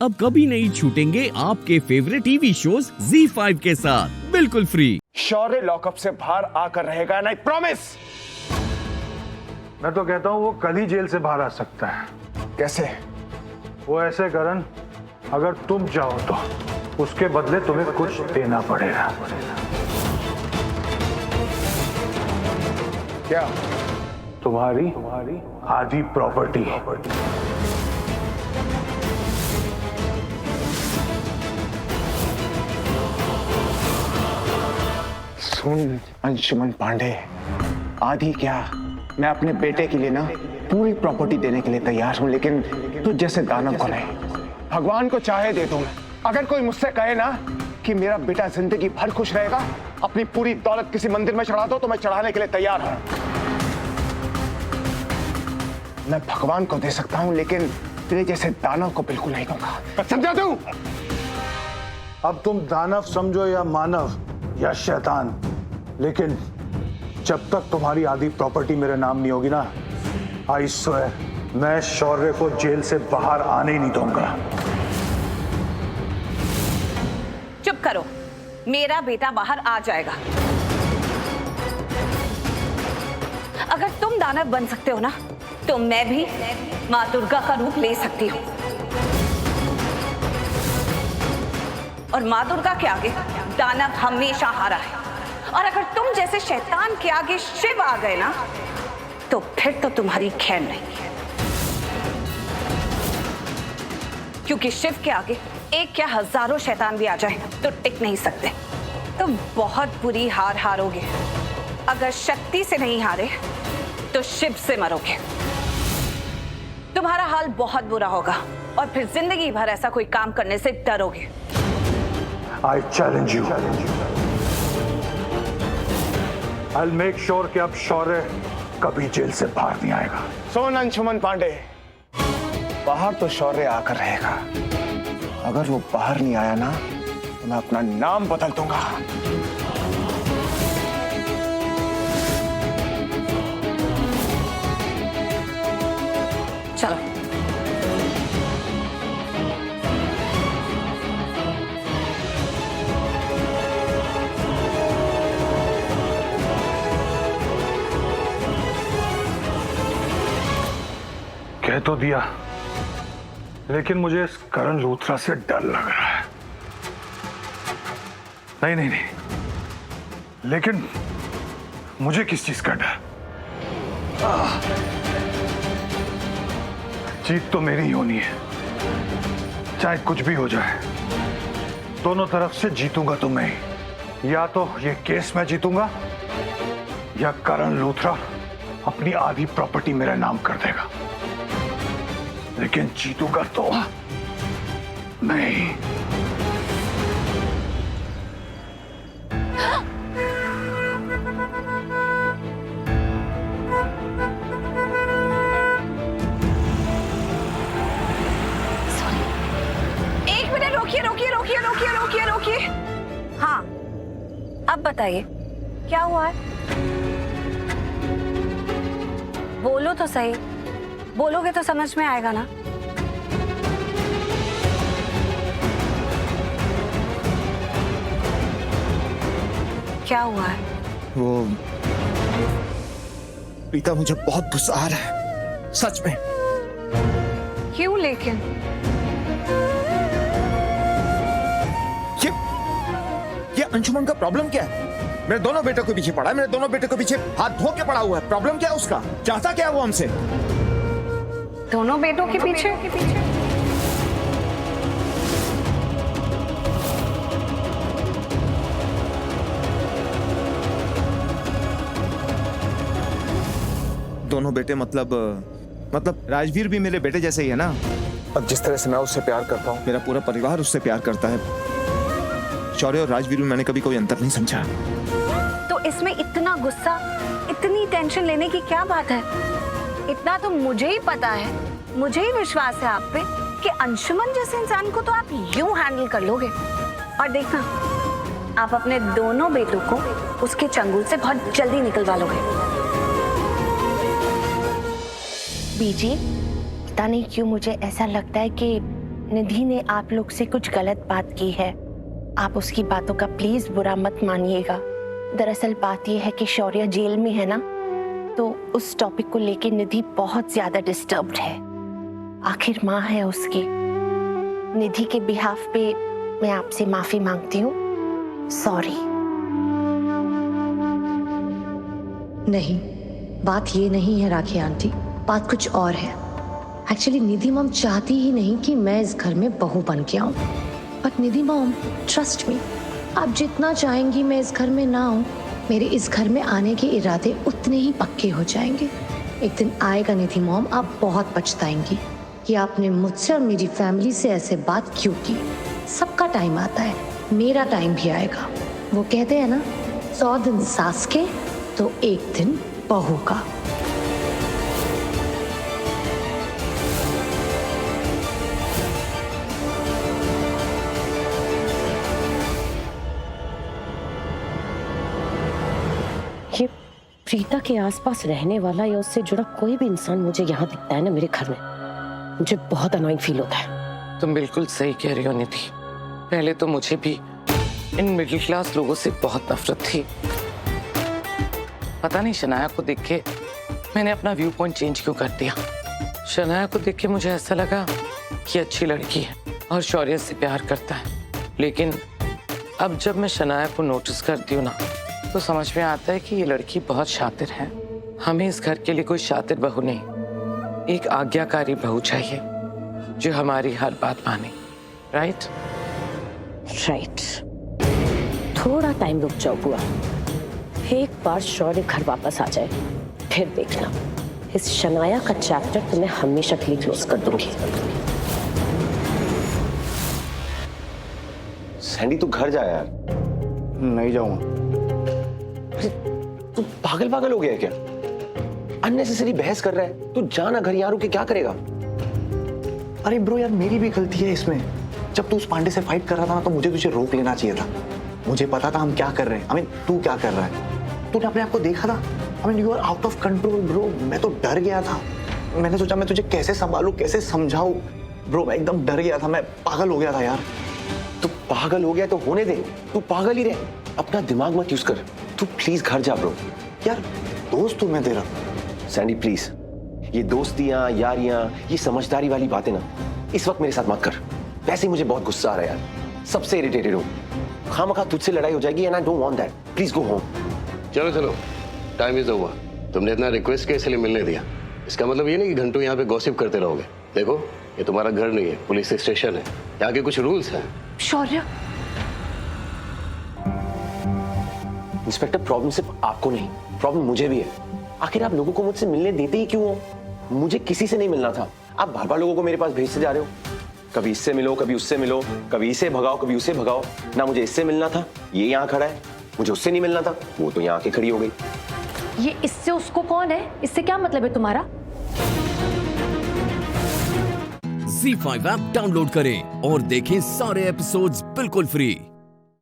अब कभी नहीं छूटेंगे आपके फेवरेट टीवी शोज ZEE5 के साथ बिल्कुल फ्री। शौर्य लॉकअप से बाहर आकर रहेगा, एंड आई प्रॉमिस। मैं तो कहता हूँ वो कल ही जेल से बाहर आ सकता है। कैसे? वो ऐसे करण, अगर तुम चाहो तो उसके बदले तुम्हें कुछ देना पड़ेगा। क्या? तुम्हारी आधी प्रॉपर्टी। सुन अंशुमन पांडे, आधी क्या, मैं अपने बेटे के लिए ना पूरी प्रॉपर्टी देने के लिए तैयार हूं, लेकिन तू जैसे दानव को नहीं। भगवान को चाहे दे दूं। अगर कोई मुझसे कहे ना कि मेरा बेटा जिंदगी भर खुश रहेगा, अपनी पूरी दौलत किसी मंदिर में चढ़ा दो, तो मैं चढ़ाने के लिए तैयार हूं। मैं भगवान को दे सकता हूं, लेकिन तेरे जैसे दानव को बिल्कुल नहीं दूंगा। समझा तू? अब तुम दानव समझो या मानव या शैतान, लेकिन जब तक तुम्हारी आधी प्रॉपर्टी मेरे नाम नहीं होगी ना, आई स्वेयर, मैं शौर्य को जेल से बाहर आने ही नहीं दूंगा। चुप करो, मेरा बेटा बाहर आ जाएगा। अगर तुम दानव बन सकते हो ना, तो मैं भी मां दुर्गा का रूप ले सकती हूँ। और मां दुर्गा के आगे दानव हमेशा हारा है। और अगर तुम जैसे शैतान के आगे शिव आ गए ना, तो फिर तो तुम्हारी खैर नहीं है। क्योंकि शिव के आगे एक क्या हजारों शैतान भी आ जाए तो टिक नहीं सकते। तुम बहुत बुरी हार हारोगे। अगर शक्ति से नहीं हारे तो शिव से मरोगे। तुम्हारा हाल बहुत बुरा होगा और फिर जिंदगी भर ऐसा कोई काम करने से डरोगे। I challenge you. I'll make sure कि अब शौर्य कभी जेल से बाहर नहीं आएगा। सोन अंशुमन पांडे, बाहर तो शौर्य आकर रहेगा। अगर वो बाहर नहीं आया ना, तो मैं अपना नाम बदल दूंगा। चलो। कह तो दिया, लेकिन मुझे इस करण लूथरा से डर लग रहा है। नहीं नहीं नहीं, लेकिन मुझे किस चीज का डर? जीत तो मेरी ही होनी है, चाहे कुछ भी हो जाए। दोनों तरफ से जीतूंगा तो मैं ही। या तो ये केस मैं जीतूंगा, या करण लूथरा अपनी आधी प्रॉपर्टी मेरे नाम कर देगा। लेकिन जीतूंगा तो मैं ही। एक मिनट, रोकिए रोकिए रोकिए रोकिए रोकिए रोकिए। हाँ, अब बताइए क्या हुआ है? बोलो तो सही, बोलोगे तो समझ में आएगा ना। क्या हुआ है? वो प्रीता, मुझे बहुत गुस्सा आ रहा है सच में। क्यों लेकिन? ये अंशुमन का प्रॉब्लम क्या है? मेरे दोनों बेटों के पीछे पड़ा है, मेरे दोनों बेटों के पीछे हाथ धो के पड़ा हुआ है। प्रॉब्लम क्या है उसका? चाहता क्या है वो हमसे? दोनों बेटों के पीछे? दोनों बेटे मतलब राजवीर भी मेरे बेटे जैसे ही है ना। अब जिस तरह से मैं उससे प्यार करता हूँ, मेरा पूरा परिवार उससे प्यार करता है। शौर्य और राजवीर में मैंने कभी कोई अंतर नहीं समझा। तो इसमें इतना गुस्सा, इतनी टेंशन लेने की क्या बात है? इतना तो मुझे ही पता है, मुझे ही विश्वास है आप पे कि अंशुमन जैसे इंसान को तो आप यूं हैंडल कर लोगे। और देखना, आप अपने दोनों बेटों को उसके चंगुल से बहुत जल्दी निकलवा लोगे। बीजी, पता नहीं क्यों मुझे ऐसा लगता है कि निधि ने आप लोग से कुछ गलत बात की है। आप उसकी बातों का प्लीज बुरा मत मानिएगा। दरअसल बात यह है कि शौर्य जेल में है ना, तो उस टॉपिक को लेके निधि बहुत ज्यादा डिस्टर्ब्ड है। आखिर माँ है उसकी। निधि के बिहाफ पे मैं आपसे माफी मांगती हूँ। सॉरी। नहीं, बात ये नहीं है राखी आंटी, बात कुछ और है। एक्चुअली निधि मॉम चाहती ही नहीं कि मैं इस घर में बहू बन के आऊं। But Nidhi mom, trust me, आप जितना चाहेंगी मैं इस घर में ना आऊं, मेरे इस घर में आने के इरादे उतने ही पक्के हो जाएंगे। एक दिन आएगा निधि मॉम, आप बहुत पछताएंगी कि आपने मुझसे और मेरी फैमिली से ऐसे बात क्यों की। सबका टाइम आता है, मेरा टाइम भी आएगा। वो कहते हैं ना, 100 दिन सास के तो एक दिन बहू का। ये प्रीता के आसपास रहने वाला या उससे जुड़ा कोई भी इंसान मुझे यहाँ दिखता है ना मेरे घर में, मुझे बहुत अनोइंग फील होता है। तुम बिल्कुल सही कह रही हो निधि। पहले तो मुझे भी इन मिडिल क्लास लोगों से बहुत नफरत थी। पता नहीं शनाया को देख के मैंने अपना व्यू पॉइंट चेंज क्यों कर दिया। शनाया को देख के मुझे ऐसा लगा कि अच्छी लड़की है और शौर्य से प्यार करता है। लेकिन अब जब मैं शनाया को नोटिस करती हूँ ना, तो समझ में आता है कि ये लड़की बहुत शातिर है। हमें इस घर के लिए कोई शातिर बहू नहीं, एक आज्ञाकारी बहू चाहिए जो हमारी हर बात माने। राइट? राइट। थोड़ा टाइम रुक जाओ बुआ, एक बार शौर्य घर वापस आ जाए, फिर देखना इस शनाया का चैप्टर तो मैं हमेशा के लिए क्लोज कर दूंगी। सैंडी तू घर जा यार। नहीं जाऊंगा। तू पागल पागल हो गया है क्या? अननेसेसरी बहस कर रहा है। तू जाना घर, यहाँ रुक के क्या करेगा? अरे ब्रो यार, मेरी भी गलती है इसमें। जब तू उस पांडे से फाइट कर रहा था ना, तो मुझे तुझे रोक लेना चाहिए था। मुझे पता था हम क्या कर रहे हैं। तू क्या कर रहा है? तूने अपने आप को देखा था? You are out of control bro. मैं तो डर गया था। मैंने सोचा मैं तुझे कैसे संभालूं, कैसे समझाऊं। ब्रो मैं एकदम डर गया था, मैं पागल हो गया था यार। तू पागल हो गया तो होने दे, तू पागल ही रहे, अपना दिमाग मत यूज कर। तू प्लीज घर जा ब्रो। यार दोस्त हूं मैं तेरा। सैंडी प्लीज, ये दोस्तियां यारियां, ये समझदारी वाली बातें ना इस वक्त मेरे साथ मत कर। वैसे ही मुझे बहुत गुस्सा आ रहा है यार, सबसे इरिटेटेड हूं। खामखा तुझसे लड़ाई हो जाएगी and I don't want that. Please go home. चलो चलो, टाइम इज ओवर। तुमने इतना रिक्वेस्ट किया इसलिए मिलने दिया। इसका मतलब ये नहीं कि घंटों यहाँ पे गॉसिप करते रहोगे। देखो ये तुम्हारा घर नहीं है, पुलिस स्टेशन है, यहाँ के कुछ रूल्स हैं। शौर्य, इंस्पेक्टर प्रॉब्लम सिर्फ आपको नहीं, प्रॉब्लम मुझे भी है। आखिर आप लोगों को मुझसे मिलने देते ही क्यों हो? मुझे किसी से नहीं मिलना था। आप बार बार लोगों को मेरे पास भेजते जा रहे हो। कभी इससे मिलो, कभी उससे मिलो, कभी इसे भगाओ, कभी उसे भगाओ। ना मुझे इससे मिलना था, ये यहाँ खड़ा है। मुझे उससे नहीं मिलना था, वो तो यहाँ आके खड़ी हो गई। ये इससे उसको कौन है? इससे क्या मतलब है तुम्हारा? Z5 ऐप डाउनलोड करें और देखें सारे एपिसोड्स बिल्कुल फ्री।